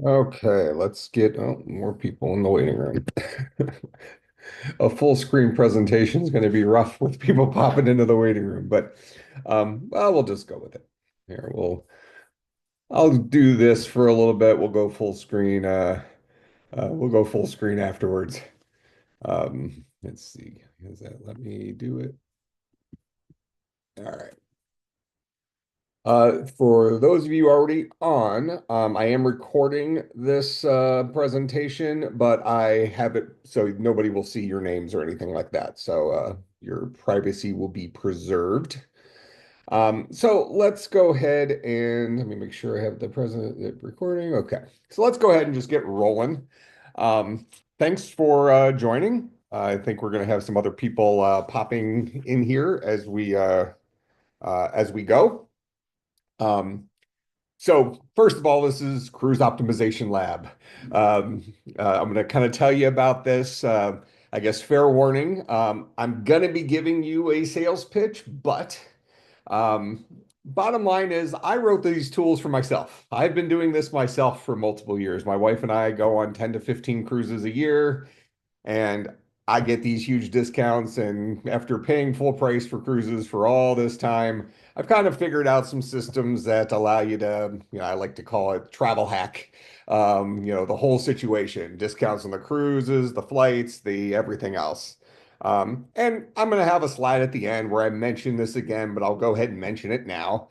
Okay, let's get more people in the waiting room. A full screen presentation is going to be rough with people popping into the waiting room, but well, we'll just go with it. Here, I'll do this for a little bit. We'll go full screen. We'll go full screen afterwards. Let's see. Is that let me do it? All right. For those of you already on, I am recording this presentation, but I have it so nobody will see your names or anything like that. So your privacy will be preserved. So let's go ahead and let me make sure I have the recording. Okay, so let's go ahead and just get rolling. Thanks for joining. I think we're going to have some other people popping in here as we go. Um, so first of all, this is Cruise Optimization Lab. Um, I'm going to kind of tell you about this. I guess fair warning. I'm going to be giving you a sales pitch, but um, bottom line is I wrote these tools for myself. I've been doing this myself for multiple years. My wife and I go on 10 to 15 cruises a year and I get these huge discounts. And after paying full price for cruises for all this time, I've kind of figured out some systems that allow you to, I like to call it travel hack. The whole situation, discounts on the cruises, the flights, the everything else. And I'm going to have a slide at the end where I mention this again, but I'll go ahead and mention it now.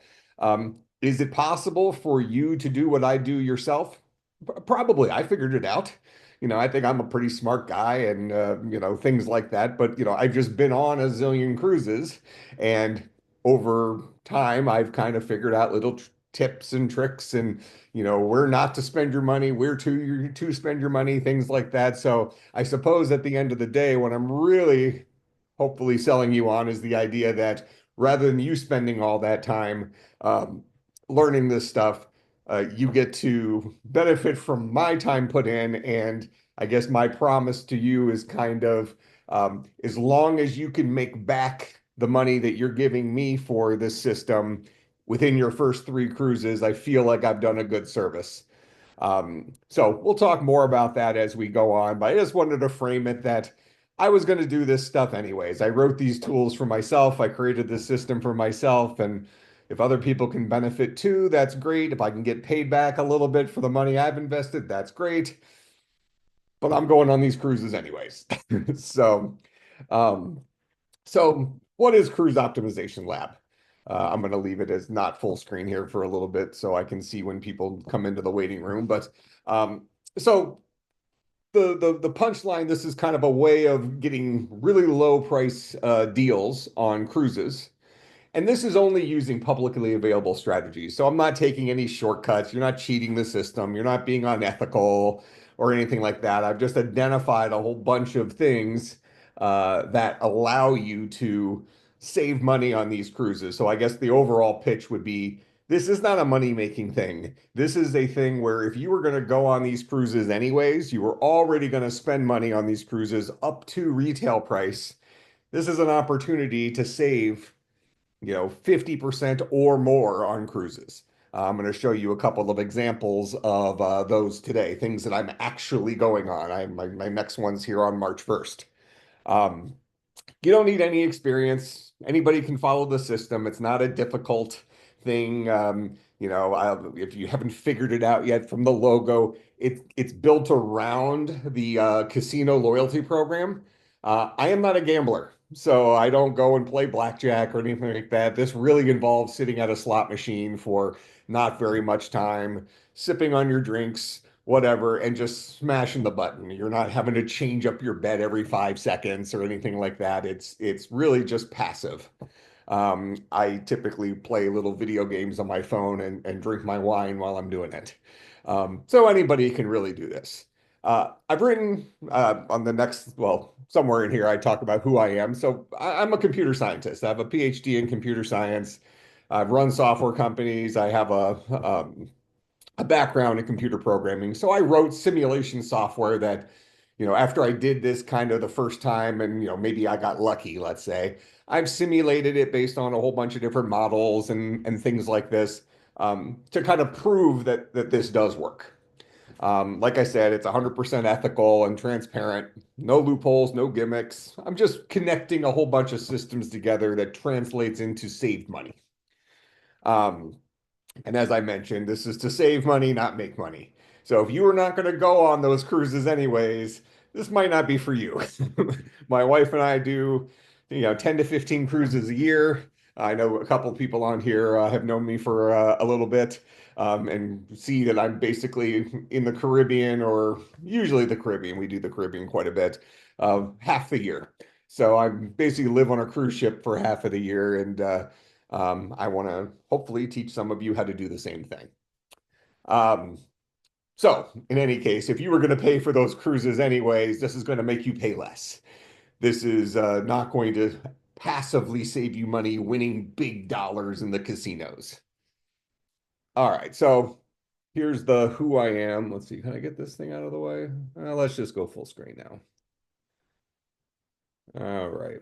Is it possible for you to do what I do yourself? Probably. I figured it out. I think I'm a pretty smart guy and, things like that. But, I've just been on a zillion cruises and over time, I've kind of figured out little tips and tricks and, where not to spend your money, where to spend your money, things like that. So I suppose at the end of the day, what I'm really hopefully selling you on is the idea that rather than you spending all that time um, learning this stuff, you get to benefit from my time put in. And I guess my promise to you is kind of as long as you can make back the money that you're giving me for this system within your first three cruises, I feel like I've done a good service. So we'll talk more about that as we go on, but I just wanted to frame it that I was going to do this stuff anyways. I wrote these tools for myself. I created this system for myself. And if other people can benefit too, that's great. If I can get paid back a little bit for the money I've invested, that's great. But I'm going on these cruises anyways. So, um, so what is Cruise Optimization Lab? I'm going to leave it as not full screen here for a little bit so I can see when people come into the waiting room. But so the punchline, this is kind of a way of getting really low price deals on cruises. And this is only using publicly available strategies. So I'm not taking any shortcuts. You're not cheating the system. You're not being unethical or anything like that. I've just identified a whole bunch of things that allow you to save money on these cruises. So I guess the overall pitch would be this is not a money-making thing. This is a thing where if you were going to go on these cruises anyways, you were already going to spend money on these cruises up to retail price. This is an opportunity to save 50% or more on cruises. I'm going to show you a couple of examples of those today, things that I'm actually going on. My next one's here on March 1st. Um, you don't need any experience. Anybody can follow the system. It's not a difficult thing. If you haven't figured it out yet from the logo, it's built around the casino loyalty program. I am not a gambler, so I don't go and play blackjack or anything like that. This really involves sitting at a slot machine for not very much time, sipping on your drinks, whatever, and just smashing the button. You're not having to change up your bet every 5 seconds or anything like that. It's really just passive. I typically play little video games on my phone and drink my wine while I'm doing it. So anybody can really do this. I've written on the next, well, somewhere in here, I talk about who I am. So I'm a computer scientist. I have a PhD in computer science. I've run software companies. I have a background in computer programming. So I wrote simulation software that, after I did this kind of the first time and, maybe I got lucky, let's say, I've simulated it based on a whole bunch of different models and things like this to kind of prove that this does work. Like I said, it's 100% ethical and transparent. No loopholes, no gimmicks. I'm just connecting a whole bunch of systems together that translates into saved money. Um, and as I mentioned, this is to save money, not make money. So if you are not going to go on those cruises anyways, this might not be for you. My wife and I do, 10 to 15 cruises a year. I know a couple of people on here have known me for a little bit, and see that I'm basically in the Caribbean, or usually the Caribbean. We do the Caribbean quite a bit, half the year. So I basically live on a cruise ship for half of the year, and I want to hopefully teach some of you how to do the same thing. Um, so, in any case, if you were going to pay for those cruises anyways, this is going to make you pay less. This is not going to passively save you money winning big dollars in the casinos. All right, so here's the who I am. Let's see, can I get this thing out of the way? Let's just go full screen now. All right.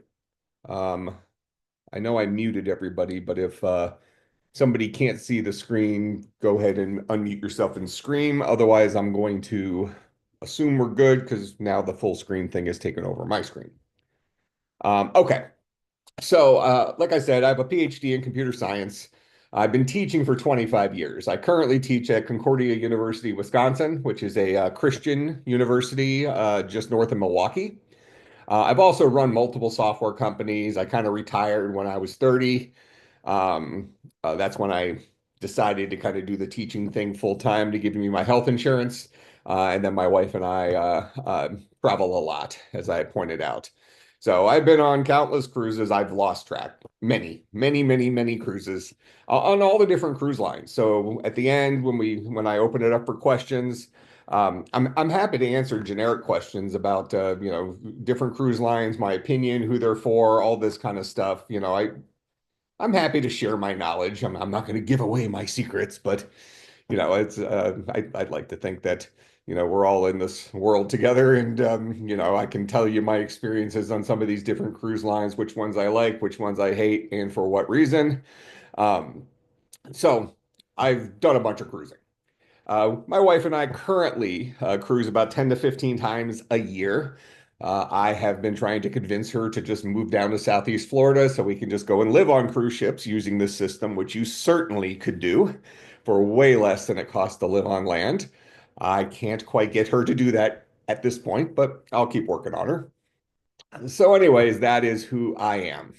Um, I know I muted everybody, but if somebody can't see the screen, go ahead and unmute yourself and scream. Otherwise, I'm going to assume we're good because now the full screen thing has taken over my screen. Okay. So, like I said, I have a PhD in computer science. I've been teaching for 25 years. I currently teach at Concordia University, Wisconsin, which is a Christian university just north of Milwaukee. I've also run multiple software companies. I kind of retired when I was 30. Um, that's when I decided to kind of do the teaching thing full time to give me my health insurance. And then my wife and I travel a lot, as I pointed out. So I've been on countless cruises. I've lost track. Many, many, many, many cruises on all the different cruise lines. So at the end, when I open it up for questions, I'm happy to answer generic questions about different cruise lines, my opinion, who they're for, all this kind of stuff. I'm happy to share my knowledge. I'm not going to give away my secrets, but it's I'd like to think that we're all in this world together, and I can tell you my experiences on some of these different cruise lines, which ones I like, which ones I hate, and for what reason. Um, so I've done a bunch of cruising. My wife and I currently cruise about 10 to 15 times a year. I have been trying to convince her to just move down to Southeast Florida so we can just go and live on cruise ships using this system, which you certainly could do for way less than it costs to live on land. I can't quite get her to do that at this point, but I'll keep working on her. So, anyways, that is who I am.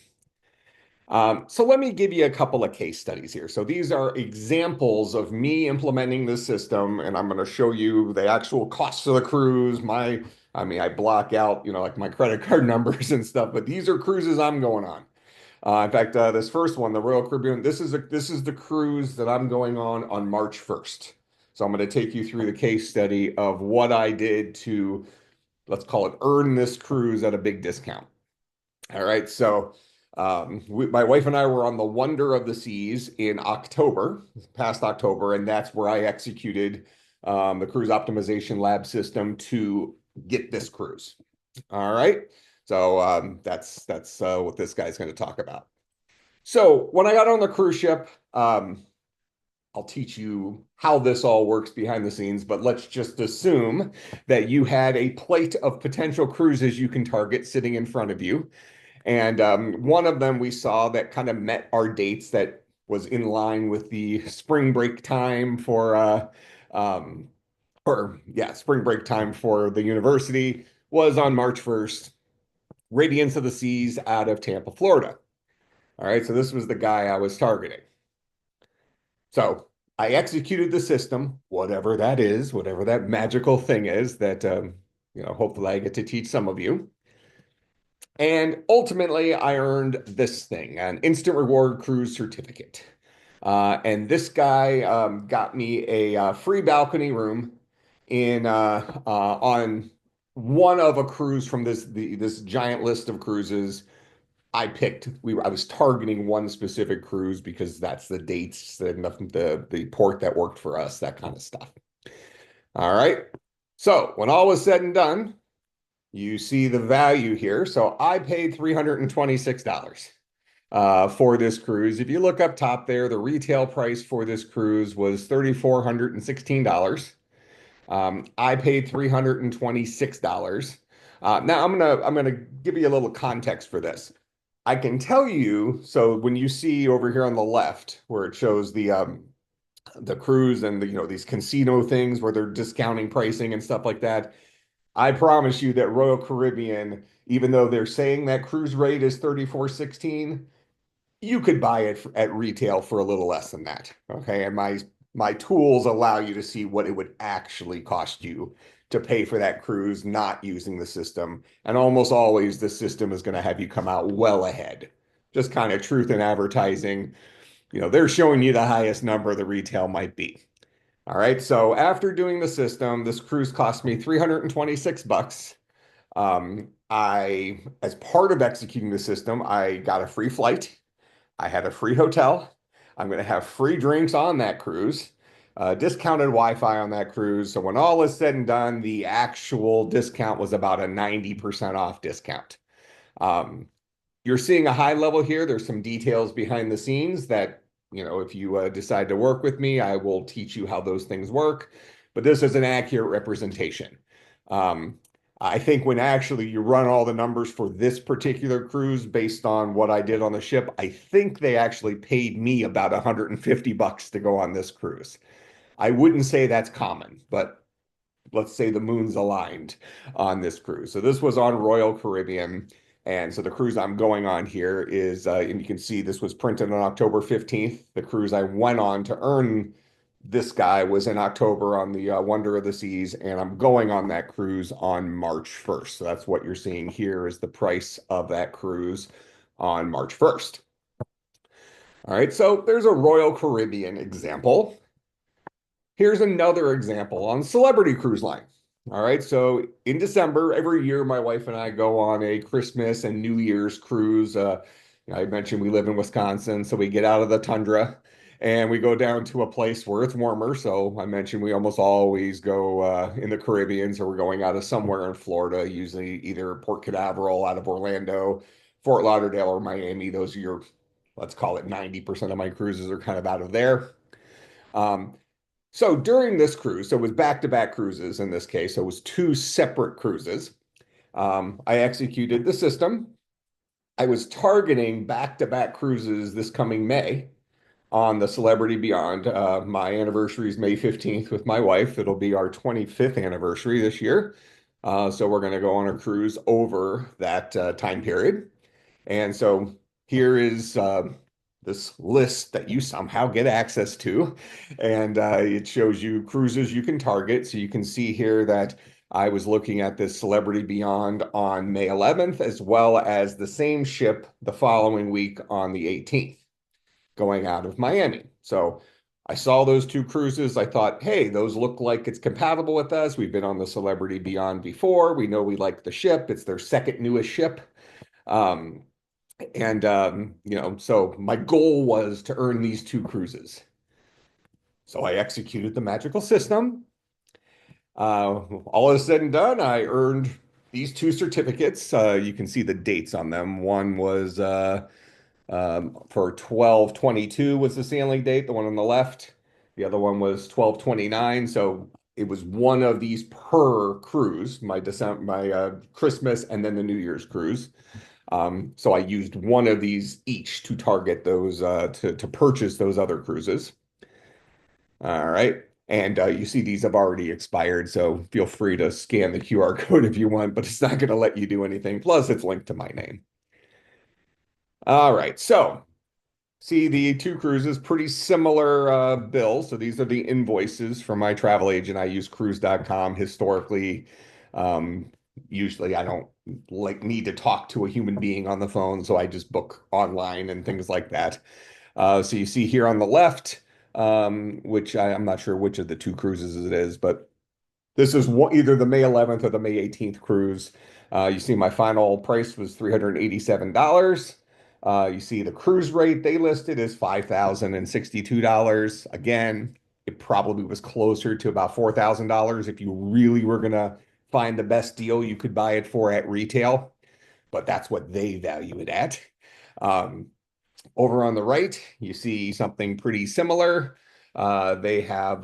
So let me give you a couple of case studies here. So these are examples of me implementing this system, and I'm going to show you the actual costs of the cruise. I block out, like my credit card numbers and stuff, but these are cruises I'm going on. In fact, this first one, the Royal Caribbean, this is the cruise that I'm going on March 1st. So I'm going to take you through the case study of what I did to, let's call it, earn this cruise at a big discount. All right, so my wife and I were on the Wonder of the Seas in October, past October, and that's where I executed the Cruise Optimization Lab system to get this cruise. All right, so that's what this guy's going to talk about. So when I got on the cruise ship, I'll teach you how this all works behind the scenes, but let's just assume that you had a plate of potential cruises you can target sitting in front of you. And one of them we saw that kind of met our dates, that was in line with the spring break time um, spring break time for the university, was on March 1st, Radiance of the Seas out of Tampa, Florida. All right, so this was the guy I was targeting. So I executed the system, whatever that is, whatever that magical thing is that, hopefully I get to teach some of you. And ultimately, I earned this thing, an instant reward cruise certificate. And this guy got me a free balcony room on one of a cruise from this giant list of cruises I picked. I was targeting one specific cruise because that's the dates and the port that worked for us, that kind of stuff. All right. So when all was said and done, you see the value here. So I paid $326 for this cruise. If you look up top there, the retail price for this cruise was $3,416. I paid $326. Now I'm gonna give you a little context for this. I can tell you, so when you see over here on the left where it shows the cruise and these casino things where they're discounting pricing and stuff like that, I promise you that Royal Caribbean, even though they're saying that cruise rate is 34.16, you could buy it at retail for a little less than that. Okay. And my tools allow you to see what it would actually cost you to pay for that cruise not using the system. And almost always the system is going to have you come out well ahead. Just kind of truth in advertising. They're showing you the highest number the retail might be. All right. So after doing the system, this cruise cost me 326 bucks. As part of executing the system, I got a free flight. I had a free hotel. I'm going to have free drinks on that cruise, discounted Wi-Fi on that cruise. So when all is said and done, the actual discount was about a 90% off discount. Um, you're seeing a high level here. There's some details behind the scenes that, if you decide to work with me, I will teach you how those things work. But this is an accurate representation. Um, I think when actually you run all the numbers for this particular cruise based on what I did on the ship, I think they actually paid me about 150 bucks to go on this cruise. I wouldn't say that's common, but let's say the moons aligned on this cruise. So this was on Royal Caribbean. And so the cruise I'm going on here is, and you can see this was printed on October 15th. The cruise I went on to earn this guy was in October on the Wonder of the Seas, and I'm going on that cruise on March 1st. So that's what you're seeing here is the price of that cruise on March 1st. All right, so there's a Royal Caribbean example. Here's another example on Celebrity Cruise Line. All right, so in December, every year, my wife and I go on a Christmas and New Year's cruise. I mentioned we live in Wisconsin, so we get out of the tundra and we go down to a place where it's warmer. So I mentioned we almost always go in the Caribbean, so we're going out of somewhere in Florida, usually either Port Canaveral out of Orlando, Fort Lauderdale, or Miami. Those are your, let's call it 90% of my cruises are kind of out of there. Um, so during this cruise, so it was back-to-back cruises in this case, so it was two separate cruises. I executed the system. I was targeting back-to-back cruises this coming May on the Celebrity Beyond. My anniversary is May 15th with my wife. It'll be our 25th anniversary this year. So we're going to go on a cruise over that time period. And so here is this list that you somehow get access to. And it shows you cruises you can target. So you can see here that I was looking at this Celebrity Beyond on May 11th, as well as the same ship the following week on the 18th, going out of Miami. So I saw those two cruises. I thought, hey, those look like it's compatible with us. We've been on the Celebrity Beyond before. We know we like the ship. It's their second newest ship. Um, so my goal was to earn these two cruises. So I executed the magical system. All is said and done, I earned these two certificates. You can see the dates on them. One was for 12/22 was the sailing date, the one on the left. The other one was 12/29. So it was one of these per cruise, my Christmas and then the New Year's cruise. So I used one of these each to target those to purchase those other cruises. All right. And you see these have already expired, so feel free to scan the QR code if you want, but it's not going to let you do anything. Plus, it's linked to my name. All right. So see the two cruises, pretty similar bills. So these are the invoices from my travel agent. I use cruise.com historically. Um, Usually I don't need to talk to a human being on the phone, so I just book online and things like that. So you see here on the left, which I'm not sure which of the two cruises it is, but this is either the May 11th or the May 18th cruise. You see my final price was $387. You see the cruise rate they listed is $5,062. Again, it probably was closer to about $4,000 if you really were going to find the best deal you could buy it for at retail, but that's what they value it at. Over on the right, you see something pretty similar. They have,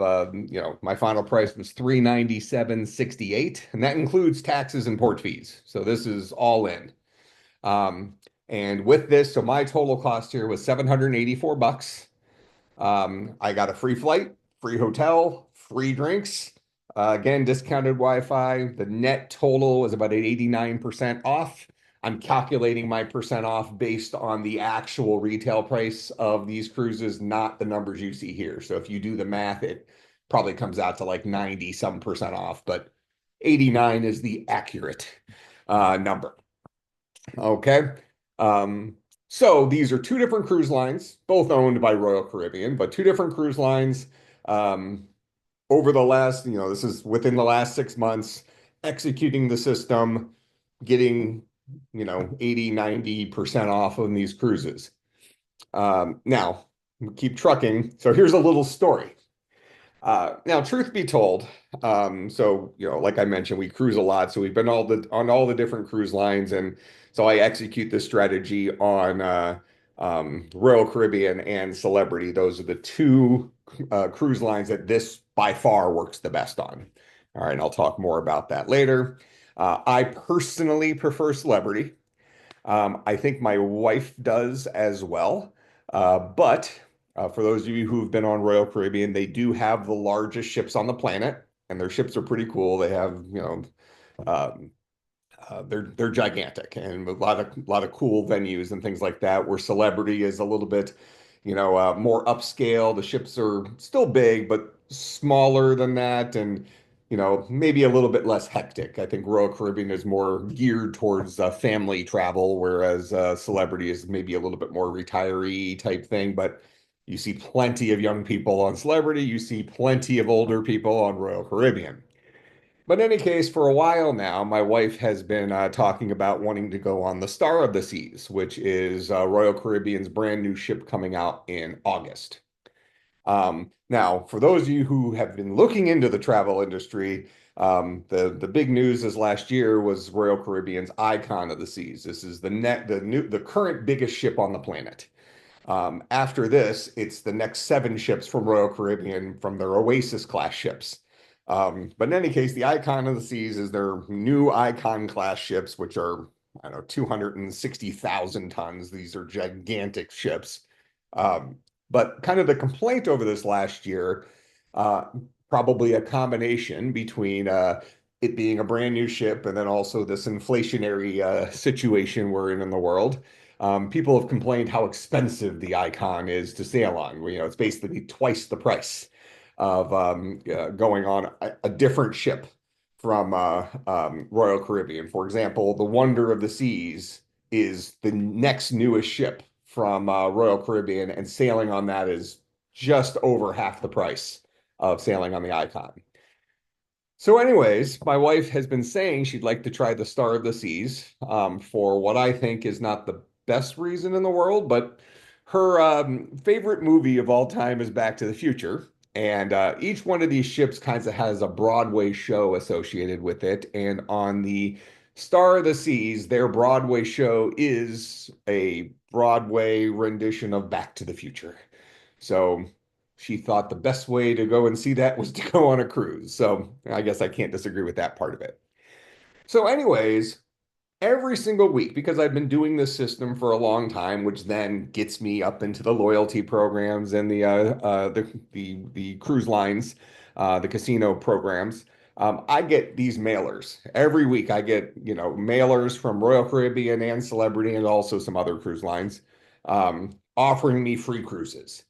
my final price was 397.68, and that includes taxes and port fees. So this is all in. Um, and with this, so my total cost here was 784 bucks. I got a free flight, free hotel, free drinks, again, discounted Wi-Fi. The net total was about 89% off. I'm calculating my percent off based on the actual retail price of these cruises, not the numbers you see here. So if you do the math, it probably comes out to like 90 some percent off, but 89 is the accurate number. Okay. Um, so these are two different cruise lines, both owned by Royal Caribbean, but two different cruise lines. Um, over the last, this is within the last 6 months, executing the system, getting, 80, 90% off on these cruises. Now, keep trucking. So here's a little story. Now, truth be told, like I mentioned, we cruise a lot, so we've been on all the different cruise lines, and so I execute this strategy on Royal Caribbean and Celebrity. Those are the two cruise lines that this by far works the best on. All right, I'll talk more about that later. I personally prefer Celebrity. I think my wife does as well. But for those of you who've been on Royal Caribbean, they do have the largest ships on the planet, and their ships are pretty cool. They have, um, they're gigantic and a lot of cool venues and things like that. Where Celebrity is a little bit, more upscale. The ships are still big, but smaller than that, and maybe a little bit less hectic. I think Royal Caribbean is more geared towards family travel, whereas Celebrity is maybe a little bit more retiree type thing. But you see plenty of young people on Celebrity. You see plenty of older people on Royal Caribbean. But in any case, for a while now, my wife has been talking about wanting to go on the Star of the Seas, which is Royal Caribbean's brand new ship coming out in August. Now, for those of you who have been looking into the travel industry, the big news this last year was Royal Caribbean's Icon of the Seas. This is the current biggest ship on the planet. After this, it's the next seven ships from Royal Caribbean from their Oasis class ships. But in any case, the Icon of the Seas is their new Icon class ships, which are, I don't know, 260,000 tons. These are gigantic ships. But kind of the complaint over this last year, uh, probably a combination between it being a brand new ship and then also this inflationary situation we're in the world. People have complained how expensive the Icon is to sail on. It's basically twice the price of going on a different ship from Royal Caribbean. For example, the Wonder of the Seas is the next newest ship from Royal Caribbean, and sailing on that is just over half the price of sailing on the Icon. So, anyways, my wife has been saying she'd like to try the Star of the Seas for what I think is not the best reason in the world, but her favorite movie of all time is Back to the Future. And each one of these ships kind of has a Broadway show associated with it. And on the Star of the Seas, their Broadway show is a Broadway rendition of Back to the Future. So she thought the best way to go and see that was to go on a cruise. So I guess I can't disagree with that part of it. So, anyways, every single week, because I've been doing this system for a long time, which then gets me up into the loyalty programs and the cruise lines, the casino programs. I get these mailers every week. I get mailers from Royal Caribbean and Celebrity and also some other cruise lines offering me free cruises.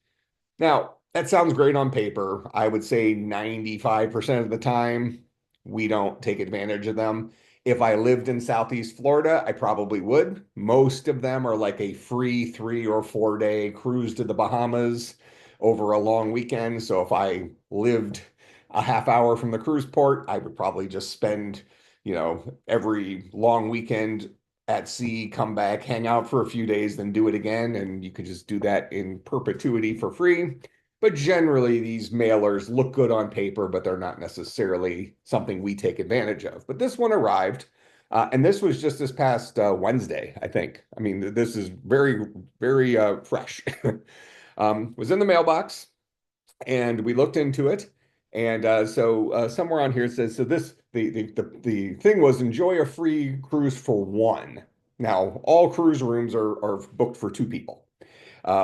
Now, that sounds great on paper. I would say 95% of the time, we don't take advantage of them. If I lived in Southeast Florida, I probably would. Most of them are like a free 3 or 4 day cruise to the Bahamas over a long weekend. So if I lived a half hour from the cruise port, I would probably just spend, every long weekend at sea, come back, hang out for a few days, then do it again. And you could just do that in perpetuity for free. But generally, these mailers look good on paper, but they're not necessarily something we take advantage of. But this one arrived, and this was just this past Wednesday, I think. I mean, this is very, very fresh. Was in the mailbox, And we looked into it. And somewhere on here it says, so this the thing was enjoy a free cruise for one. Now, all cruise rooms are booked for two people,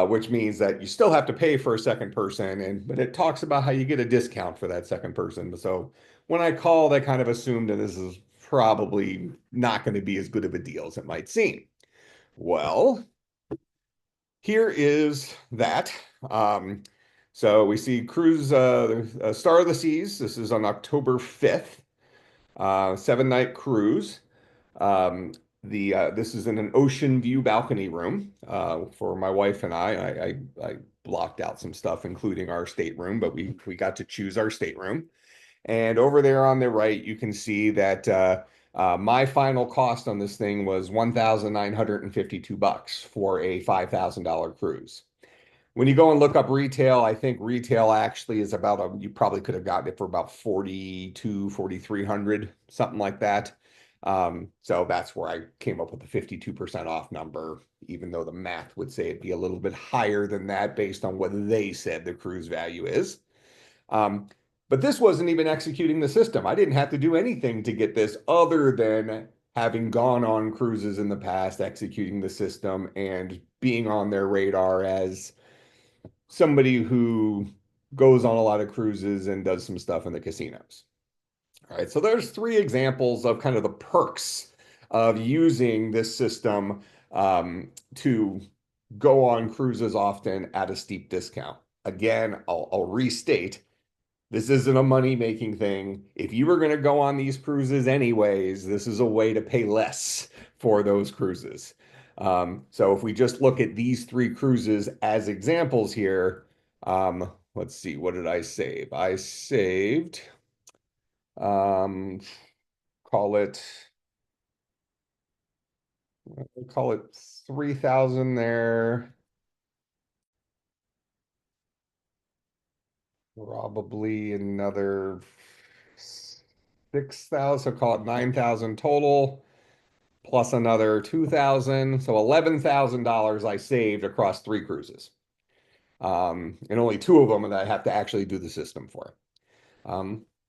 which means that you still have to pay for a second person, and but it talks about how you get a discount for that second person. So when I called, I kind of assumed that this is probably not going to be as good of a deal as it might seem. Well, here is that. Um, so we see cruise Star of the Seas. This is on October 5th, 7 night cruise. Um, this is in an ocean view balcony room for my wife and I blocked out some stuff, including our stateroom, but we got to choose our stateroom. And over there on the right, you can see that my final cost on this thing was $1,952 for a $5,000 cruise. When you go and look up retail, I think retail actually is about you probably could have gotten it for about 42, 4,300, something like that. So that's where I came up with the 52% off number, even though the math would say it'd be a little bit higher than that based on what they said the cruise value is. Um, but this wasn't even executing the system. I didn't have to do anything to get this other than having gone on cruises in the past, executing the system and being on their radar as somebody who goes on a lot of cruises and does some stuff in the casinos. All right, so there's three examples of kind of the perks of using this system to go on cruises often at a steep discount. Again, I'll restate, this isn't a money-making thing. If you were going to go on these cruises anyways, this is a way to pay less for those cruises. So if we just look at these three cruises as examples here, let's see, what did I save? I saved, um, call it, call it 3,000 there, probably another 6,000, so call it 9,000 total. Plus another 2,000. So $11,000 I saved across three cruises. And only two of them that I have to actually do the system for.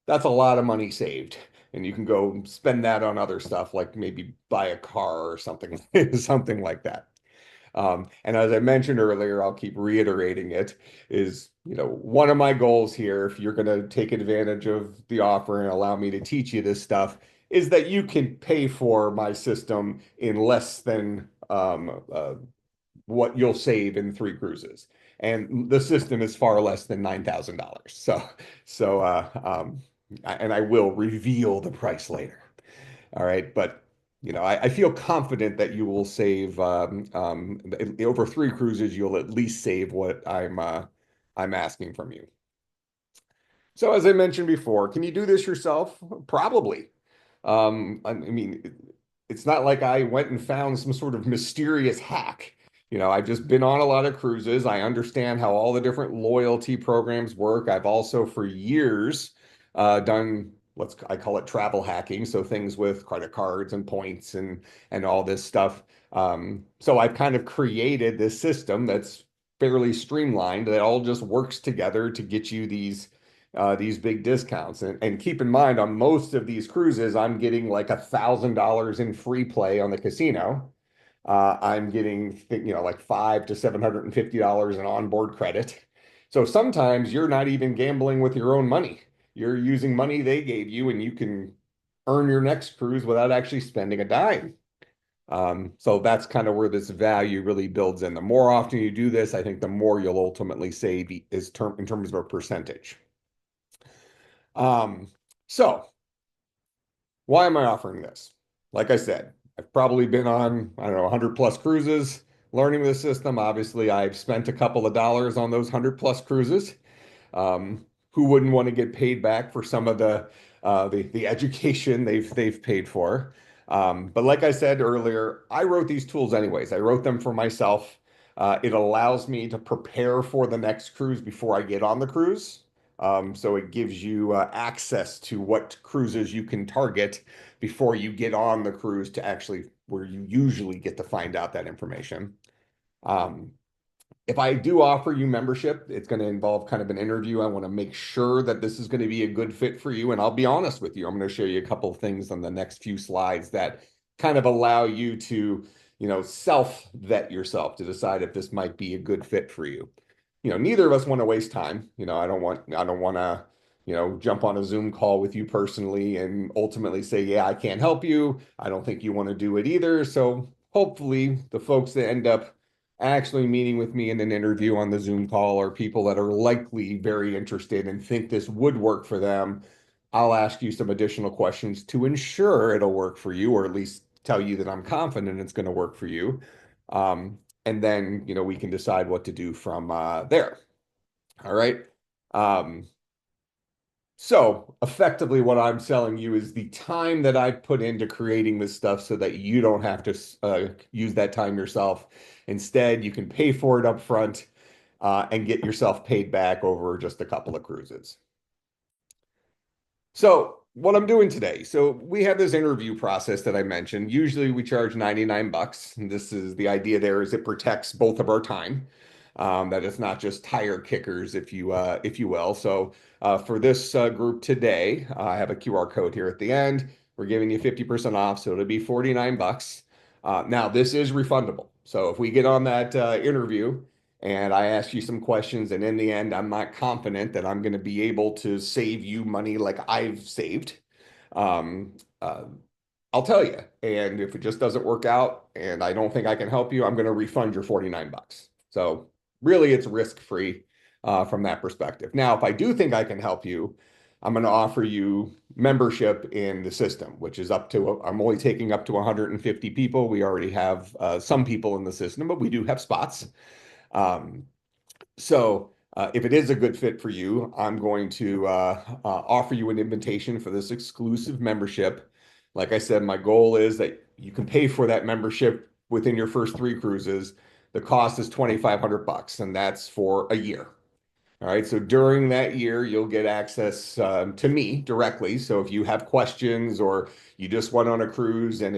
That's a lot of money saved. And you can go spend that on other stuff, like maybe buy a car or something, something like that. And as I mentioned earlier, I'll keep reiterating it, is, one of my goals here, if you're going to take advantage of the offer and allow me to teach you this stuff, is that you can pay for my system in less than what you'll save in three cruises. And the system is far less than $9,000. And I will reveal the price later. All right, but I feel confident that you will save over three cruises. You'll at least save what I'm asking from you. So as I mentioned before, can you do this yourself? Probably. I mean, it's not like I went and found some sort of mysterious hack. I've just been on a lot of cruises. I understand how all the different loyalty programs work. I've also for years done I call it travel hacking, so things with credit cards and points and all this stuff. So I've kind of created this system that's fairly streamlined that all just works together to get you these big discounts. And keep in mind, on most of these cruises, I'm getting like $1,000 in free play on the casino. I'm getting, like $500 to $750 in onboard credit. So sometimes you're not even gambling with your own money. You're using money they gave you, and you can earn your next cruise without actually spending a dime. So that's kind of where this value really builds in. The more often you do this, I think the more you'll ultimately save in terms of a percentage. Um, so why am I offering this? Like I said, I've probably been on, I don't know, 100 plus cruises learning the system. Obviously, I've spent a couple of dollars on those 100 plus cruises. Who wouldn't want to get paid back for some of the education they've paid for? But like I said earlier, I wrote these tools anyways. I wrote them for myself. It allows me to prepare for the next cruise before I get on the cruise. So it gives you access to what cruises you can target before you get on the cruise to actually where you usually get to find out that information. Um, If I do offer you membership, it's going to involve kind of an interview. I want to make sure that this is going to be a good fit for you. And I'll be honest with you. I'm going to show you a couple of things on the next few slides that kind of allow you to, self vet yourself to decide if this might be a good fit for you. Neither of us want to waste time. I don't want to, jump on a Zoom call with you personally and ultimately say, yeah, I can't help you. I don't think you want to do it either. So hopefully the folks that end up actually meeting with me in an interview on the Zoom call are people that are likely very interested and think this would work for them. I'll ask you some additional questions to ensure it'll work for you, or at least tell you that I'm confident it's going to work for you. And then, we can decide what to do from there. All right. Um, so effectively, what I'm selling you is the time that I put into creating this stuff so that you don't have to use that time yourself. Instead, you can pay for it up front and get yourself paid back over just a couple of cruises. So what I'm doing today, so we have this interview process that I mentioned. Usually we charge 99 bucks. And this is the idea there is it protects both of our time. That it's not just tire kickers, if you will. So for this group today, I have a QR code here at the end. We're giving you 50% off, so it'll be 49 bucks. Now this is refundable. So if we get on that interview and I ask you some questions, and in the end, I'm not confident that I'm going to be able to save you money like I've saved. Um, uh, I'll tell you. And if it just doesn't work out and I don't think I can help you, I'm going to refund your 49 bucks. So really, it's risk-free from that perspective. Now, if I do think I can help you, I'm going to offer you membership in the system, which is I'm only taking up to 150 people. We already have some people in the system, but we do have spots. Um, so if it is a good fit for you, I'm going to offer you an invitation for this exclusive membership. Like I said, my goal is that you can pay for that membership within your first 3 cruises. The cost is 2,500 bucks, and that's for a year. All right, so during that year, you'll get access to me directly. So if you have questions or you just went on a cruise and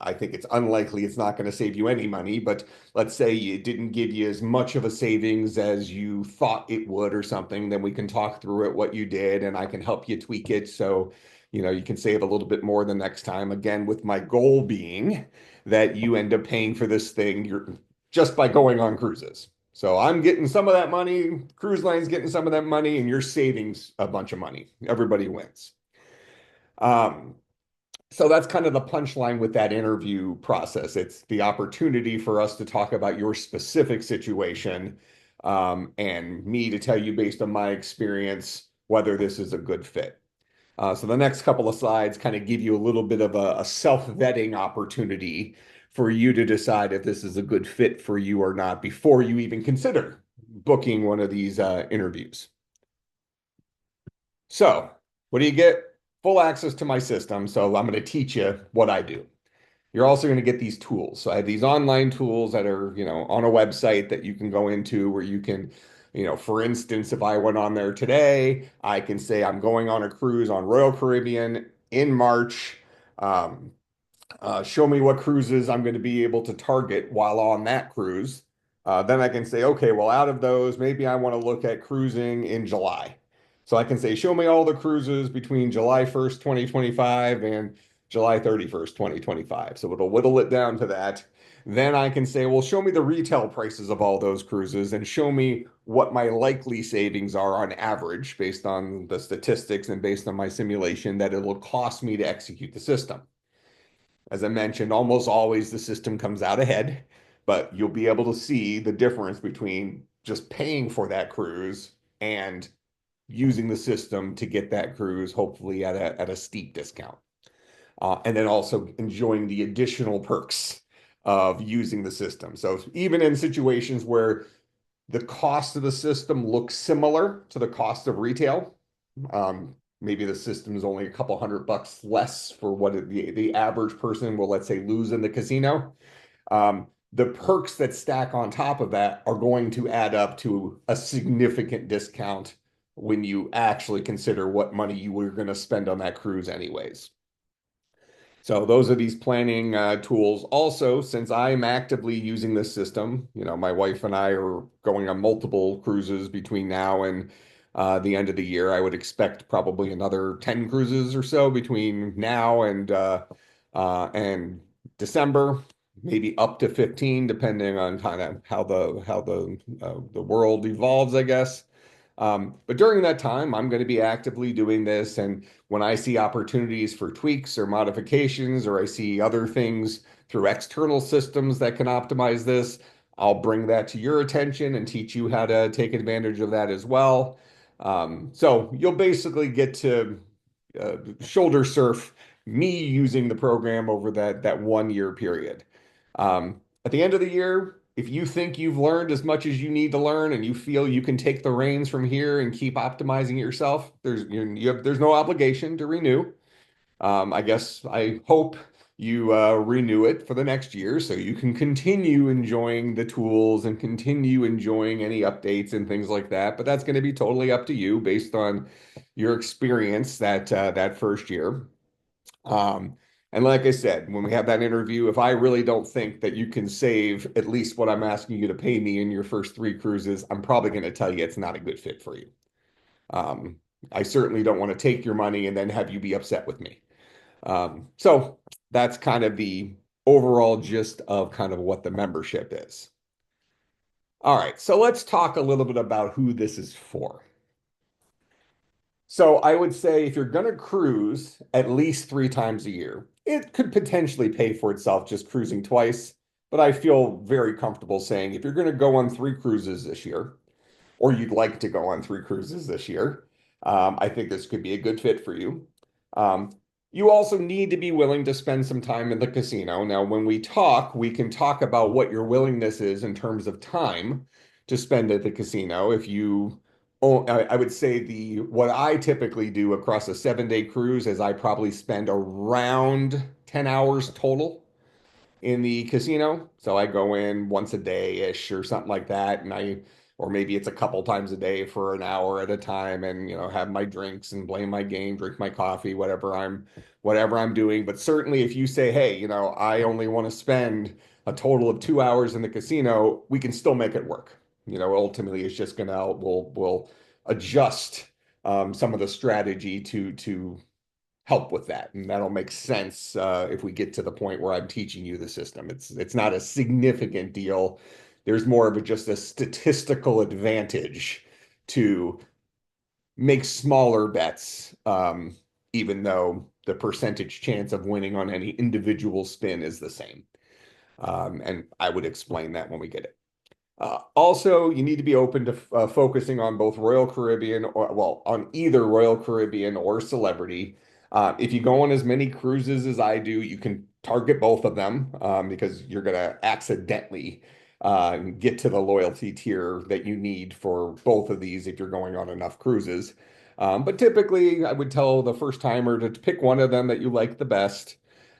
I think it's unlikely it's not going to save you any money, but let's say it didn't give you as much of a savings as you thought it would or something, then we can talk through it, what you did, and I can help you tweak it so, you can save a little bit more the next time. Again, with my goal being that you end up paying for this thing just by going on cruises. So I'm getting some of that money, cruise line's getting some of that money, and you're saving a bunch of money. Everybody wins. Um, so that's kind of the punchline with that interview process. It's the opportunity for us to talk about your specific situation, and me to tell you based on my experience whether this is a good fit. So the next couple of slides kind of give you a little bit of a self-vetting opportunity for you to decide if this is a good fit for you or not before you even consider booking one of these interviews. So what do you get? Full access to my system. So I'm going to teach you what I do. You're also going to get these tools. So I have these online tools that are, on a website that you can go into where you can, for instance, if I went on there today, I can say I'm going on a cruise on Royal Caribbean in March. Um, Show me what cruises I'm going to be able to target while on that cruise. Then I can say, okay, well, out of those, maybe I want to look at cruising in July. So I can say, show me all the cruises between July 1st, 2025 and July 31st, 2025. So it'll whittle it down to that. Then I can say, well, show me the retail prices of all those cruises and show me what my likely savings are on average based on the statistics and based on my simulation that it will cost me to execute the system. As I mentioned, almost always the system comes out ahead, but you'll be able to see the difference between just paying for that cruise and using the system to get that cruise, hopefully at a steep discount. And then also enjoying the additional perks of using the system. So even in situations where the cost of the system looks similar to the cost of retail, maybe the system is only a couple $100 less for what the average person will, let's say, lose in the casino. The perks that stack on top of that are going to add up to a significant discount when you actually consider what money you were going to spend on that cruise anyways. So those are these planning tools. Also, since I'm actively using this system, my wife and I are going on multiple cruises between now and the end of the year. I would expect probably another 10 cruises or so between now and December, maybe up to 15, depending on kind of how the world evolves, I guess. But during that time, I'm going to be actively doing this. And when I see opportunities for tweaks or modifications, or I see other things through external systems that can optimize this, I'll bring that to your attention and teach you how to take advantage of that as well. So you'll basically get to shoulder surf me using the program over that 1 year period. At the end of the year, if you think you've learned as much as you need to learn and you feel you can take the reins from here and keep optimizing it yourself, there's no obligation to renew. I guess I hope you renew it for the next year so you can continue enjoying the tools and continue enjoying any updates and things like that. But that's going to be totally up to you based on your experience that first year. Um, and like I said, when we have that interview, if I really don't think that you can save at least what I'm asking you to pay me in your first three cruises, I'm probably going to tell you it's not a good fit for you. Um, I certainly don't want to take your money and then have you be upset with me. So that's kind of the overall gist of kind of what the membership is. All right, so let's talk a little bit about who this is for. So I would say if you're going to cruise at least 3 times a year, it could potentially pay for itself just cruising twice. But I feel very comfortable saying if you're going to go on 3 cruises this year, or you'd like to go on 3 cruises this year, I think this could be a good fit for you. Um, you also need to be willing to spend some time in the casino. Now, when we talk, we can talk about what your willingness is in terms of time to spend at the casino. If you, oh, I would say the what I typically do across a 7-day cruise is I probably spend around 10 hours total in the casino. So I go in once a day-ish or something like that. Or maybe it's a couple times a day for an hour at a time and, have my drinks and play my game, drink my coffee, whatever I'm doing. But certainly if you say, hey, I only want to spend a total of 2 hours in the casino, we can still make it work. Ultimately it's just we'll adjust some of the strategy to help with that. And that'll make sense if we get to the point where I'm teaching you the system. It's not a significant deal. There's more of just a statistical advantage to make smaller bets, even though the percentage chance of winning on any individual spin is the same. And I would explain that when we get it. Also, you need to be open to focusing on both Royal Caribbean on either Royal Caribbean or Celebrity. If you go on as many cruises as I do, you can target both of them because you're going to accidentally get to the loyalty tier that you need for both of these if you're going on enough cruises. But typically, I would tell the first timer to pick one of them that you like the best.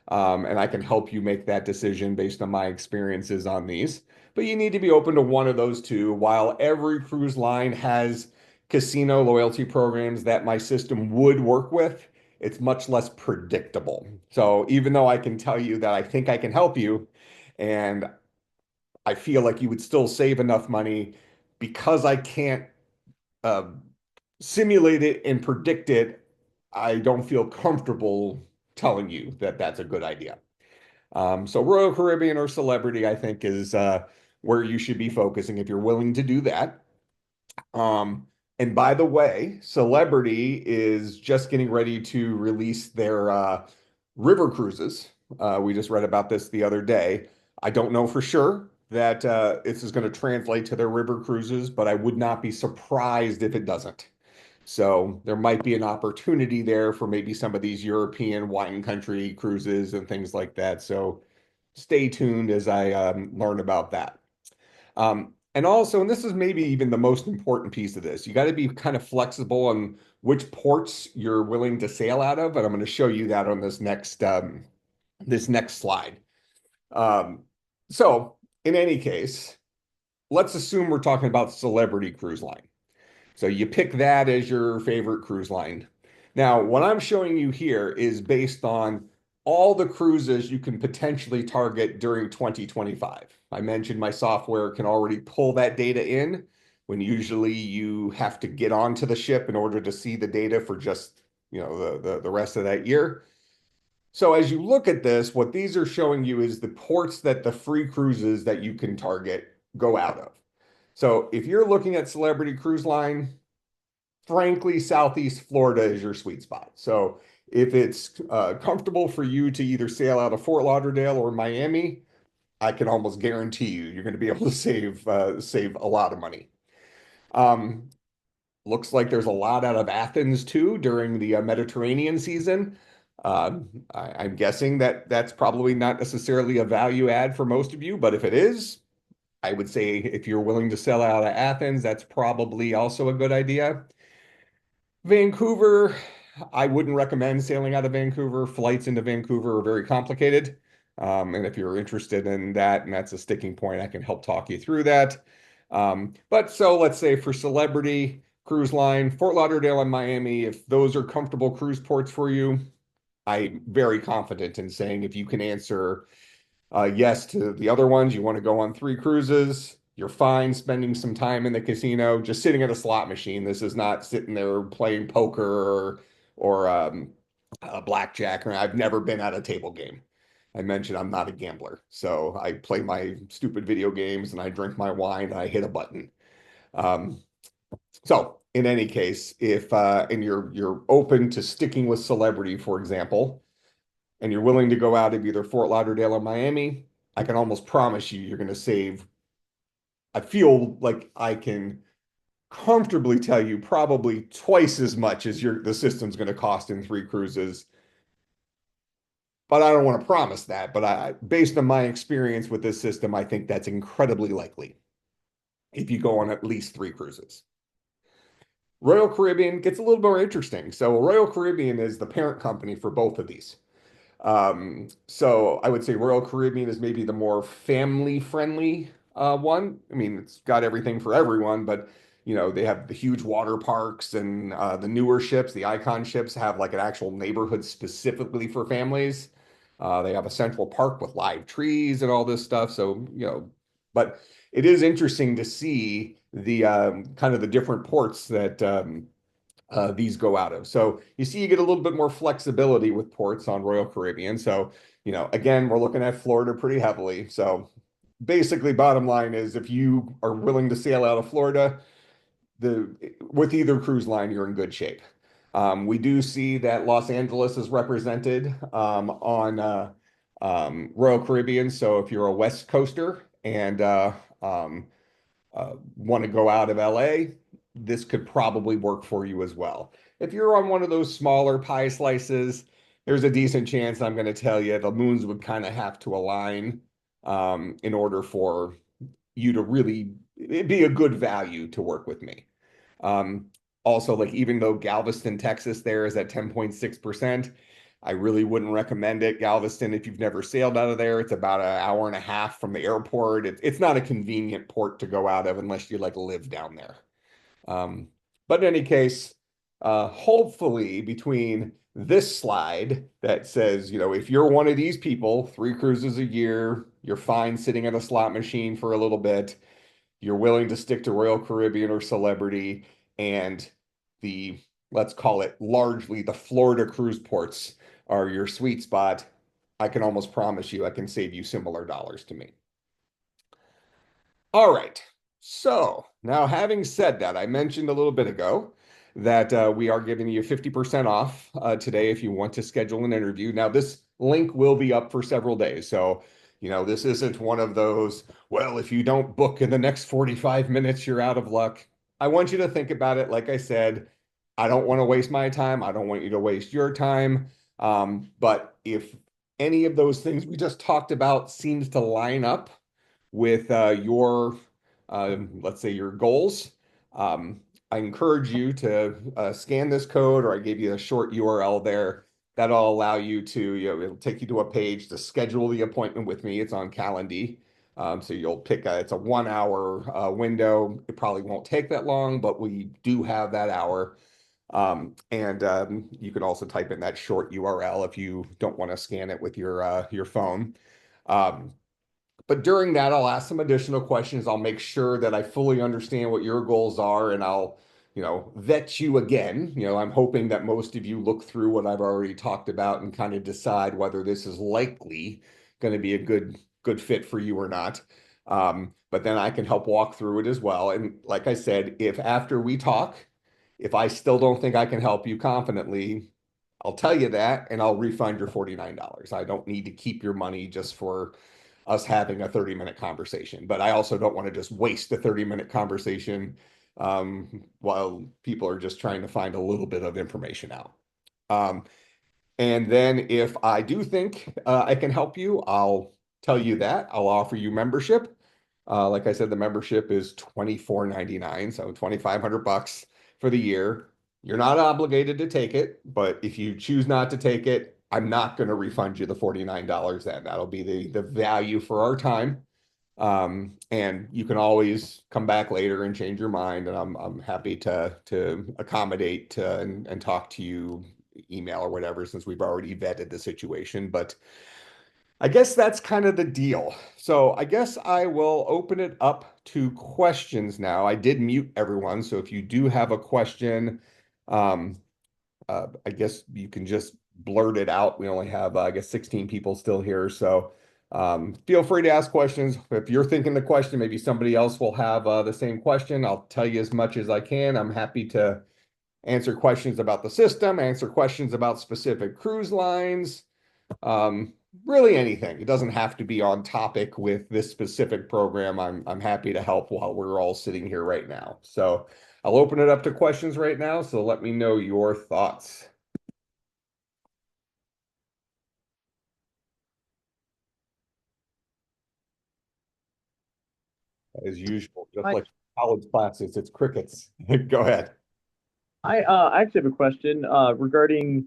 And I can help you make that decision based on my experiences on these. But you need to be open to one of those two. While every cruise line has casino loyalty programs that my system would work with, it's much less predictable. So even though I can tell you that I think I can help you, and I feel like you would still save enough money because I can't uh, simulate it and predict it, I don't feel comfortable telling you that that's a good idea. So Royal Caribbean or Celebrity, I think, is where you should be focusing if you're willing to do that. And by the way, Celebrity is just getting ready to release their river cruises. We just read about this the other day. I don't know for sure that this is going to translate to their river cruises, but I would not be surprised if it doesn't. So there might be an opportunity there for maybe some of these European wine country cruises and things like that. So stay tuned as I learn about that. And also, and this is maybe even the most important piece of this, you got to be kind of flexible on which ports you're willing to sail out of. And I'm going to show you that on this next slide. Um, so in any case, let's assume we're talking about Celebrity Cruise Line. So you pick that as your favorite cruise line. Now, what I'm showing you here is based on all the cruises you can potentially target during 2025. I mentioned my software can already pull that data in when usually you have to get onto the ship in order to see the data for just, the rest of that year. So as you look at this, what these are showing you is the ports that the free cruises that you can target go out of. So if you're looking at Celebrity Cruise Line, frankly, Southeast Florida is your sweet spot. So if it's comfortable for you to either sail out of Fort Lauderdale or Miami, I can almost guarantee you're going to be able to save a lot of money. Um, Looks like there's a lot out of Athens too during the Mediterranean season. I'm guessing that that's probably not necessarily a value add for most of you, but if it is, I would say if you're willing to sell out of Athens, that's probably also a good idea. Vancouver, I wouldn't recommend sailing out of Vancouver. Flights into Vancouver are very complicated. And if you're interested in that and that's a sticking point, I can help talk you through that. But so let's say for Celebrity Cruise Line, Fort Lauderdale and Miami, if those are comfortable cruise ports for you, I'm very confident in saying if you can answer yes to the other ones, you want to go on 3 cruises. You're fine spending some time in the casino, just sitting at a slot machine. This is not sitting there playing poker or blackjack. Or I've never been at a table game. I mentioned I'm not a gambler, so I play my stupid video games and I drink my wine and I hit a button. Um, so in any case, if and you're open to sticking with Celebrity, for example, and you're willing to go out of either Fort Lauderdale or Miami, I can almost promise you're going to save. I feel like I can comfortably tell you probably twice as much as the system's going to cost in 3 cruises. But I don't want to promise that. But based on my experience with this system, I think that's incredibly likely if you go on at least 3 cruises. Royal Caribbean gets a little more interesting. So Royal Caribbean is the parent company for both of these. So I would say Royal Caribbean is maybe the more family-friendly one. I mean, it's got everything for everyone, but they have the huge water parks and the newer ships, the Icon ships have like an actual neighborhood specifically for families. They have a central park with live trees and all this stuff. So, but it is interesting to see the kind of the different ports that these go out of. So you see, you get a little bit more flexibility with ports on Royal Caribbean. So, again, we're looking at Florida pretty heavily. So basically, bottom line is if you are willing to sail out of Florida, with either cruise line, you're in good shape. We do see that Los Angeles is represented on Royal Caribbean. So if you're a West Coaster and want to go out of LA, this could probably work for you as well. If you're on one of those smaller pie slices, there's a decent chance I'm going to tell you the moons would kind of have to align in order for you to really be a good value to work with me. Um, Also, like even though Galveston, Texas, there is at 10.6%, I really wouldn't recommend it. Galveston, if you've never sailed out of there, it's about an hour and a half from the airport. It's not a convenient port to go out of unless you like live down there. Um, but in any case, hopefully between this slide that says, if you're one of these people, 3 cruises a year, you're fine sitting at a slot machine for a little bit, you're willing to stick to Royal Caribbean or Celebrity, and the, let's call it largely the Florida cruise ports are your sweet spot, I can almost promise you I can save you similar dollars to me. All right. So now, having said that, I mentioned a little bit ago that we are giving you 50% off today if you want to schedule an interview. Now, this link will be up for several days. So, this isn't one of those, well, if you don't book in the next 45 minutes, you're out of luck. I want you to think about it. Like I said, I don't want to waste my time. I don't want you to waste your time. But if any of those things we just talked about seems to line up, with your, let's say, your goals. Um, I encourage you to scan this code, or I gave you a short URL there. That'll allow you to, it'll take you to a page to schedule the appointment with me. It's on Calendly. So you'll pick it's a 1 hour window. It probably won't take that long, but we do have that hour. You can also type in that short URL if you don't want to scan it with your phone. Um, but during that, I'll ask some additional questions. I'll make sure that I fully understand what your goals are, and I'll, vet you again. I'm hoping that most of you look through what I've already talked about and kind of decide whether this is likely going to be a good fit for you or not. But then I can help walk through it as well. And like I said, if after we talk, if I still don't think I can help you confidently, I'll tell you that and I'll refund your $49. I don't need to keep your money just for us having a 30-minute conversation. But I also don't want to just waste a 30-minute conversation while people are just trying to find a little bit of information out. Um, and then if I do think I can help you, I'll tell you that. I'll offer you membership. Like I said, the membership is $24.99, so 2,500 bucks for the year. You're not obligated to take it, but if you choose not to take it, I'm not going to refund you the $49 then. That'll be the value for our time. And you can always come back later and change your mind, and I'm happy to accommodate and talk to you email or whatever since we've already vetted the situation. But I guess that's kind of the deal. So I guess I will open it up to questions now. I did mute everyone, so if you do have a question, um, I guess you can just blurt it out. We only have, I guess, 16 people still here, so feel free to ask questions. If you're thinking the question, maybe somebody else will have the same question. I'll tell you as much as I can. I'm happy to answer questions about the system, answer questions about specific cruise lines, um, really anything. It doesn't have to be on topic with this specific program. I'm happy to help while we're all sitting here right now. So I'll open it up to questions right now. So let me know your thoughts. As usual, just Hi. like college classes, it's crickets. Go ahead. I actually have a question regarding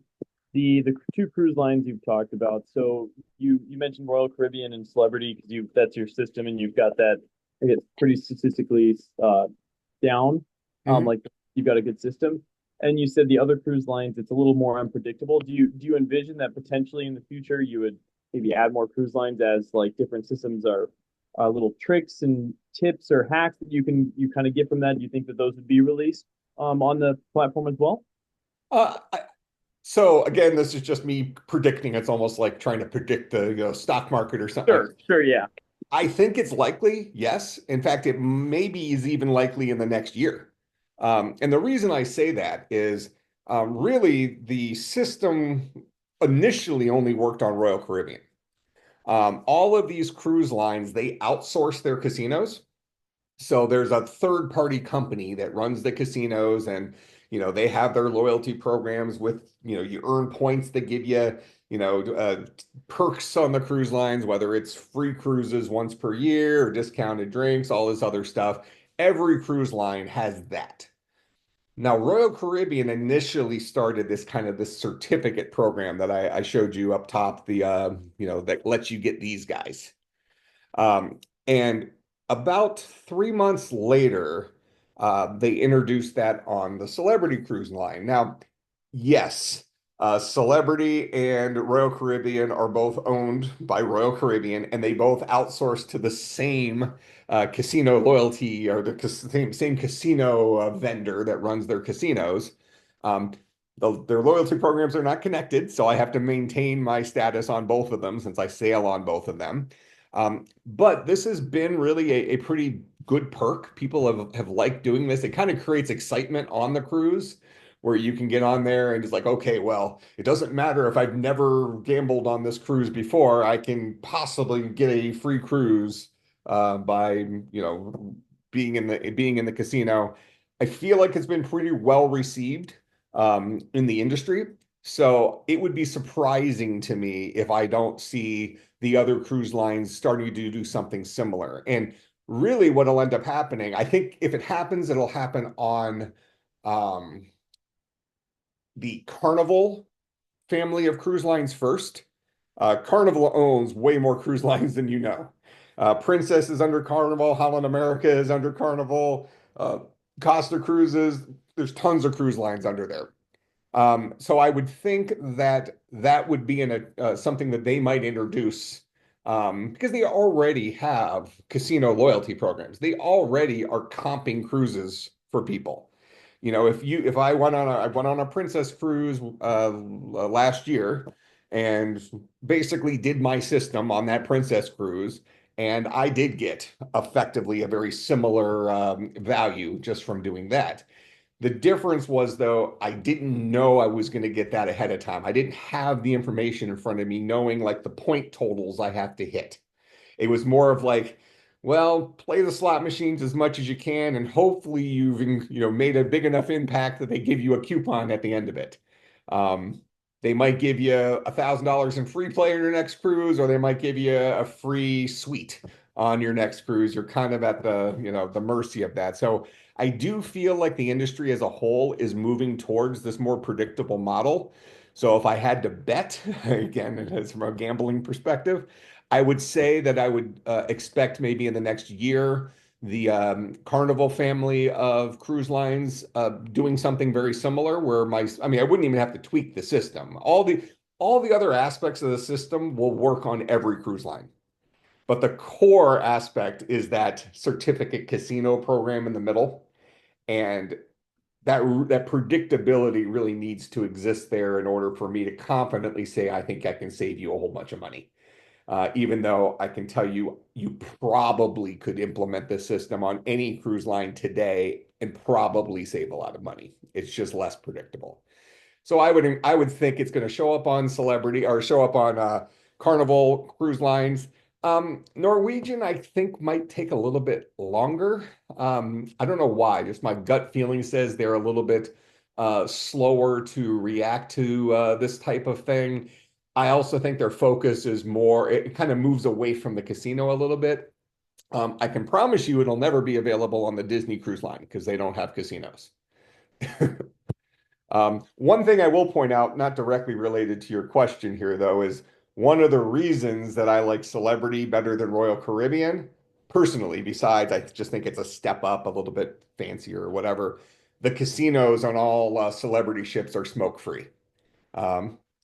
the two cruise lines you've talked about. So you mentioned Royal Caribbean and Celebrity because you that's your system and you've got that I guess pretty statistically down. Mhm. Like you've got a good system. And you said the other cruise lines it's a little more unpredictable. Do you envision that potentially in the future you would maybe add more cruise lines as like different systems are little tricks and tips or hacks that you kind of get from that? Do you think that those would be released? On the platform as well? Uh, I- so again, this is just me predicting. It's almost like trying to predict the stock market or something. Sure, sure, yeah. I think it's likely, yes. In fact, it maybe is even likely in the next year. And the reason I say that is really the system initially only worked on Royal Caribbean. All of these cruise lines, they outsource their casinos. So there's a third party company that runs the casinos and they have their loyalty programs with you earn points that give you you know uh, perks on the cruise lines, whether it's free cruises once per year or discounted drinks, all this other stuff. Every cruise line has that. Now, Royal Caribbean initially started this certificate program that I showed you up top, the that lets you get these guys. And about 3 months later, they introduced that on the Celebrity Cruise line. Now, yes, Celebrity and Royal Caribbean are both owned by Royal Caribbean, and they both outsource to the same casino loyalty or the same casino vendor that runs their casinos. Um, their loyalty programs are not connected, so I have to maintain my status on both of them since I sail on both of them. But this has been really a pretty good perk. People have liked doing this. It kind of creates excitement on the cruise where you can get on there and it's like, okay, well, it doesn't matter if I've never gambled on this cruise before, I can possibly get a free cruise by, being in the casino. I feel like it's been pretty well received in the industry. So it would be surprising to me if I don't see the other cruise lines starting to do something similar. And really, what'll end up happening, I think if it happens, it'll happen on um, the Carnival family of cruise lines first. Carnival owns way more cruise lines than you know. Princess is under Carnival, Holland America is under Carnival. Costa Cruises, there's tons of cruise lines under there. So I would think that that would be something that they might introduce, because they already have casino loyalty programs. They already are comping cruises for people. If I went on a Princess cruise last year and basically did my system on that Princess cruise, and I did get effectively a very similar value just from doing that. The difference was, though, I didn't know I was going to get that ahead of time. I didn't have the information in front of me, knowing like the point totals I have to hit. It was more of like, well, play the slot machines as much as you can, and hopefully you've made a big enough impact that they give you a coupon at the end of it. Um, they might give you $1,000 in free play on your next cruise, or they might give you a free suite on your next cruise. You're kind of at the mercy of that. So I do feel like the industry as a whole is moving towards this more predictable model. So if I had to bet, again, it's from a gambling perspective, I would say that I would expect maybe in the next year the Carnival family of cruise lines doing something very similar. I mean, I wouldn't even have to tweak the system. All the other aspects of the system will work on every cruise line, but the core aspect is that certificate casino program in the middle, and that predictability really needs to exist there in order for me to confidently say I think I can save you a whole bunch of money. Even though I can tell you, you probably could implement this system on any cruise line today and probably save a lot of money. It's just less predictable. So I would think it's going to show up on Celebrity or show up on Carnival cruise lines. Norwegian, I think, might take a little bit longer. I don't know why. Just my gut feeling says they're a little bit slower to react to this type of thing. I also think their focus is more, it kind of moves away from the casino a little bit. I can promise you it'll never be available on the Disney Cruise Line because they don't have casinos. One thing I will point out, not directly related to your question here, though, is one of the reasons that I like Celebrity better than Royal Caribbean, personally, besides I just think it's a step up, a little bit fancier or whatever. The casinos on all Celebrity ships are smoke-free.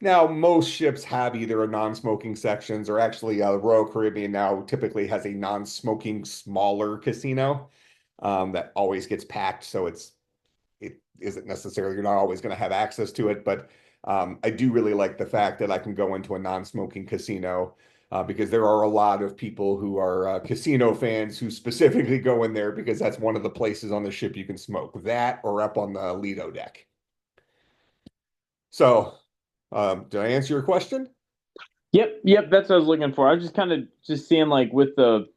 Now, most ships have either a non-smoking sections, or actually Royal Caribbean now typically has a non-smoking smaller casino that always gets packed, so it isn't necessarily, you're not always going to have access to it, but I do really like the fact that I can go into a non-smoking casino because there are a lot of people who are casino fans who specifically go in there because that's one of the places on the ship you can smoke, that or up on the Lido deck. So, did I answer your question? Yep, that's what I was looking for. I was just kind of just seeing like with the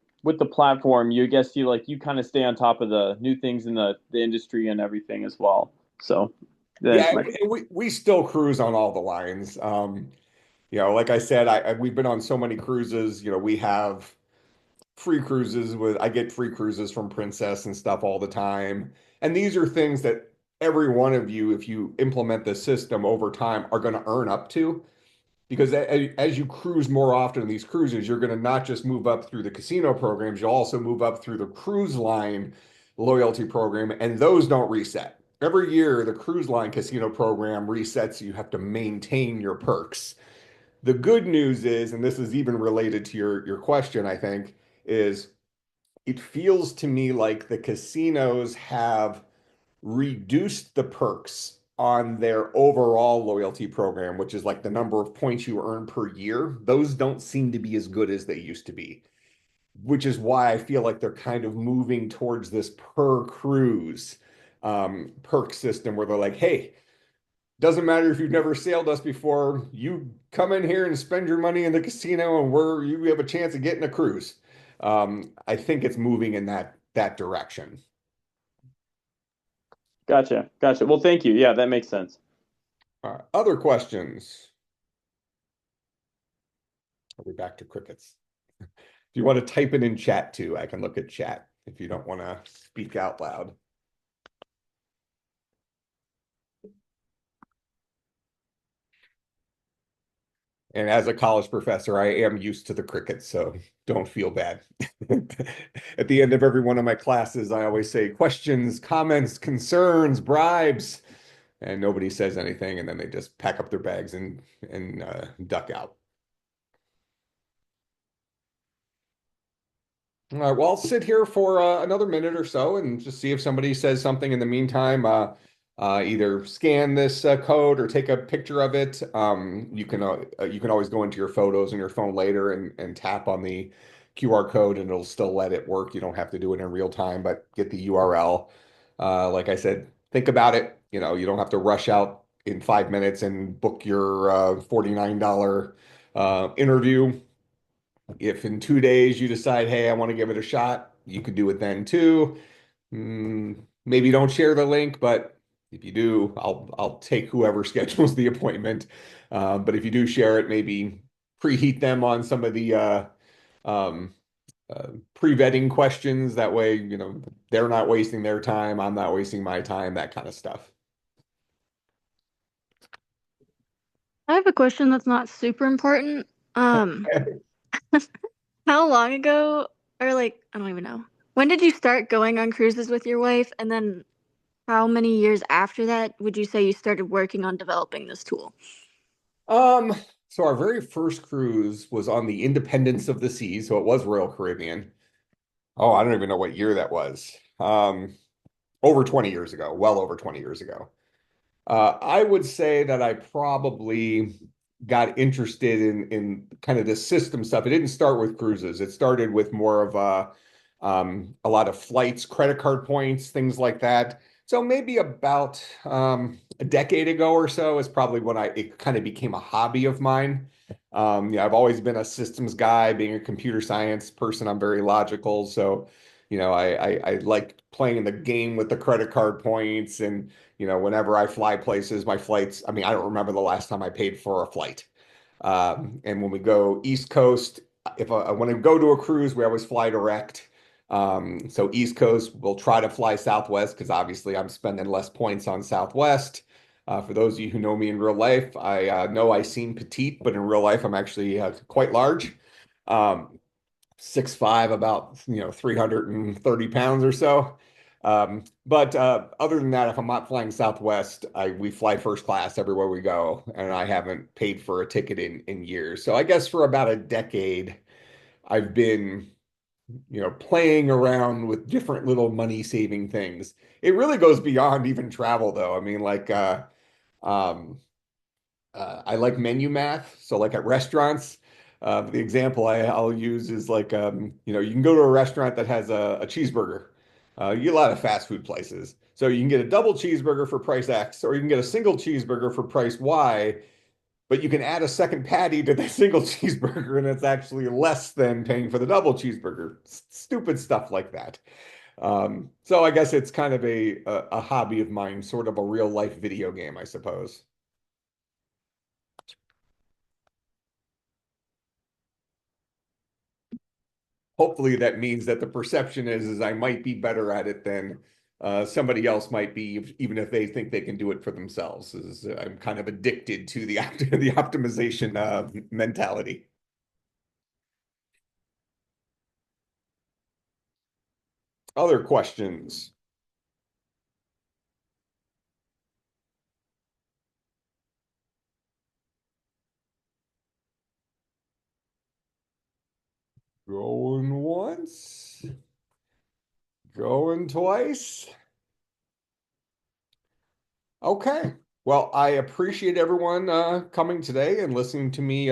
platform, you guess you kind of stay on top of the new things in the industry and everything as well. So that's Yeah, my we still cruise on all the lines. Like I said, we've been on so many cruises. We have free cruises I get free cruises from Princess and stuff all the time. And these are things that every one of you, if you implement the system over time, are going to earn up to. Because as you cruise more often in these cruises, you're going to not just move up through the casino programs, you'll also move up through the cruise line loyalty program, and those don't reset. Every year, the cruise line casino program resets. You have to maintain your perks. The good news is, and this is even related to your question, I think, is it feels to me like the casinos have reduced the perks on their overall loyalty program, which is like the number of points you earn per year. Those don't seem to be as good as they used to be, which is why I feel like they're kind of moving towards this per cruise perk system where they're like, hey, doesn't matter if you've never sailed us before, you come in here and spend your money in the casino and you have a chance of getting a cruise. I think it's moving in that direction. gotcha. Well, thank you. Yeah, that makes sense. Other questions? Are we back to crickets? If you want to type it in chat too, I can look at chat if you don't want to speak out loud. And as a college professor, I am used to the crickets, so don't feel bad. At the end of every one of my classes, I always say questions, comments, concerns, bribes, and nobody says anything, and then they just pack up their bags and duck out. All right, well, I'll sit here for another minute or so and just see if somebody says something in the meantime. Either scan this code or take a picture of it. You can always go into your photos on your phone later and tap on the QR code and it'll still let it work. You don't have to do it in real time, but get the URL. Like I said, think about it. You know, you don't have to rush out in 5 minutes and book your $49 interview. If in 2 days you decide, hey, I want to give it a shot, you could do it then too. Maybe don't share the link, but if you do, I'll take whoever schedules the appointment. But if you do share it, maybe preheat them on some of the um, pre-vetting questions. That way, you know, they're not wasting their time, I'm not wasting my time, that kind of stuff. I have a question that's not super important. Um, how long ago, or like, I don't even know. When did you start going on cruises with your wife? And then how many years after that would you say you started working on developing this tool? Um, so our very first cruise was on the Independence of the Seas, so it was Royal Caribbean. Oh, I don't even know what year that was. Over 20 years ago, well over 20 years ago. I would say that I probably got interested in kind of the system stuff. It didn't start with cruises. It started with more of a lot of flights, credit card points, things like that. So maybe about a decade ago or so is probably when it kind of became a hobby of mine. Yeah, I've always been a systems guy, being a computer science person. I'm very logical, so you know, I like playing the game with the credit card points and you know, whenever I fly places, my flights, I mean, I don't remember the last time I paid for a flight. And when we go East Coast, if I want to go to a cruise, we always fly direct. So East Coast, we'll try to fly Southwest because obviously I'm spending less points on Southwest. For those of you who know me in real life, I know I seem petite, but in real life, I'm actually quite large. 6'5", about 330 pounds or so. But other than that, if I'm not flying Southwest, we fly first class everywhere we go, and I haven't paid for a ticket in years. So I guess for about a decade, I've been playing around with different little money saving things. It really goes beyond even travel, though. I mean, like um, I like menu math. So like at restaurants, the example I'll use is like, you can go to a restaurant that has a cheeseburger. You get a lot of fast food places. So you can get a double cheeseburger for price X, or you can get a single cheeseburger for price Y, but you can add a second patty to the single cheeseburger and it's actually less than paying for the double cheeseburger. Stupid stuff like that. So I guess it's kind of a hobby of mine, sort of a real life video game, I suppose. Hopefully that means that the perception is I might be better at it than somebody else might be, even if they think they can do it for themselves. I'm kind of addicted to the the optimization mentality. Other questions? Going once, going twice. Okay. Well, I appreciate everyone coming today and listening to me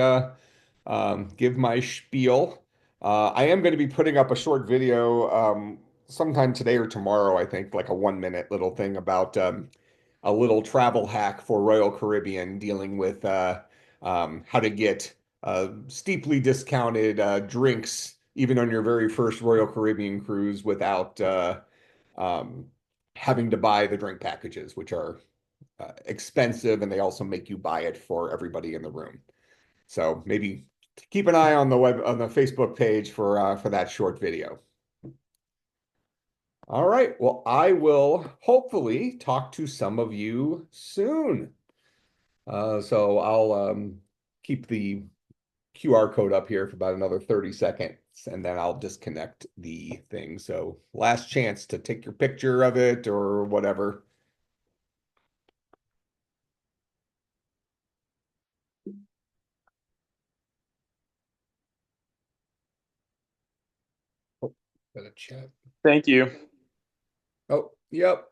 give my spiel. I am going to be putting up a short video sometime today or tomorrow, I think, like a 1 minute little thing about a little travel hack for Royal Caribbean dealing with how to get steeply discounted drinks even on your very first Royal Caribbean cruise without um, having to buy the drink packages, which are expensive and they also make you buy it for everybody in the room. So maybe keep an eye on the Facebook page for that short video. All right. Well, I will hopefully talk to some of you soon. So I'll keep the QR code up here for about another 30 seconds, and then I'll disconnect the thing. So last chance to take your picture of it or whatever. Oh, got a chat. Thank you. Oh, yep.